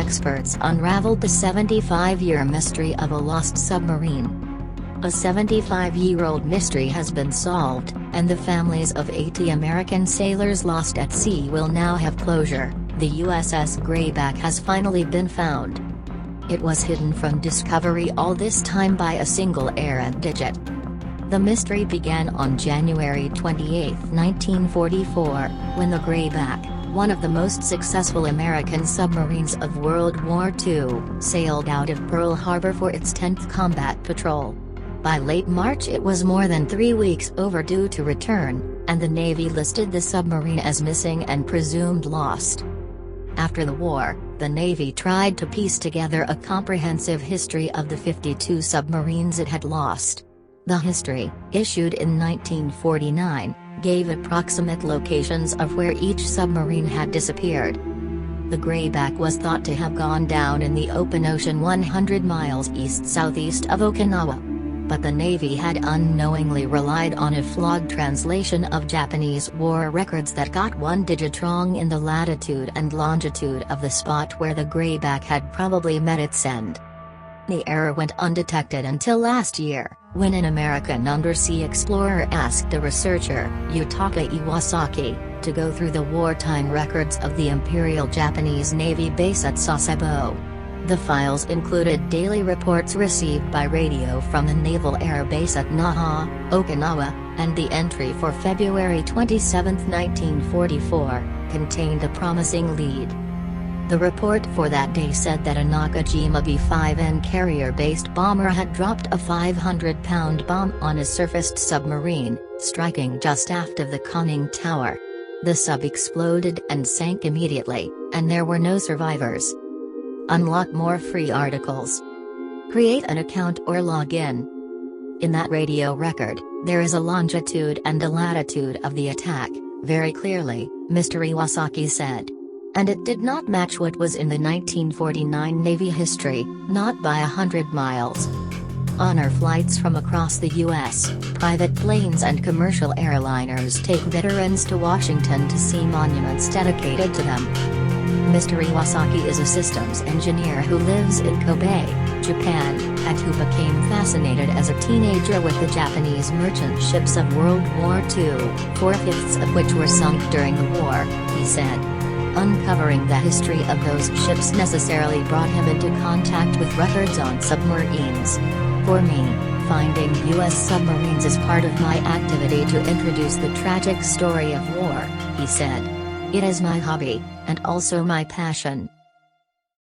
experts unraveled the 75-year mystery of a lost submarine. A 75-year-old mystery has been solved, and the families of 80 American sailors lost at sea will now have closure. The USS Greyback has finally been found. It was hidden from discovery all this time by a single errant digit. The mystery began on January 28, 1944, when the Greyback, one of the most successful American submarines of World War II, sailed out of Pearl Harbor for its 10th combat patrol. By late March it was more than 3 weeks overdue to return, and the Navy listed the submarine as missing and presumed lost. After the war, the Navy tried to piece together a comprehensive history of the 52 submarines it had lost. The history, issued in 1949, gave approximate locations of where each submarine had disappeared. The Greyback was thought to have gone down in the open ocean 100 miles east-southeast of Okinawa. But the Navy had unknowingly relied on a flawed translation of Japanese war records that got one digit wrong in the latitude and longitude of the spot where the Greyback had probably met its end. The error went undetected until last year, when an American undersea explorer asked a researcher, Yutaka Iwasaki, to go through the wartime records of the Imperial Japanese Navy base at Sasebo. The files included daily reports received by radio from the Naval Air Base at Naha, Okinawa, and the entry for February 27, 1944, contained a promising lead. The report for that day said that a Nakajima B-5N carrier-based bomber had dropped a 500-pound bomb on a surfaced submarine, striking just aft of the conning tower. The sub exploded and sank immediately, and there were no survivors. Unlock more free articles. Create an account or log in. In that radio record, there is a longitude and a latitude of the attack, very clearly, Mr. Iwasaki said. And it did not match what was in the 1949 Navy history, not by 100 miles. Honor flights from across the U.S., private planes and commercial airliners take veterans to Washington to see monuments dedicated to them. Mr. Iwasaki is a systems engineer who lives in Kobe, Japan, and who became fascinated as a teenager with the Japanese merchant ships of World War II, 4/5 of which were sunk during the war, he said. Uncovering the history of those ships necessarily brought him into contact with records on submarines. For me, finding U.S. submarines is part of my activity to introduce the tragic story of war, he said. It is my hobby, and also my passion.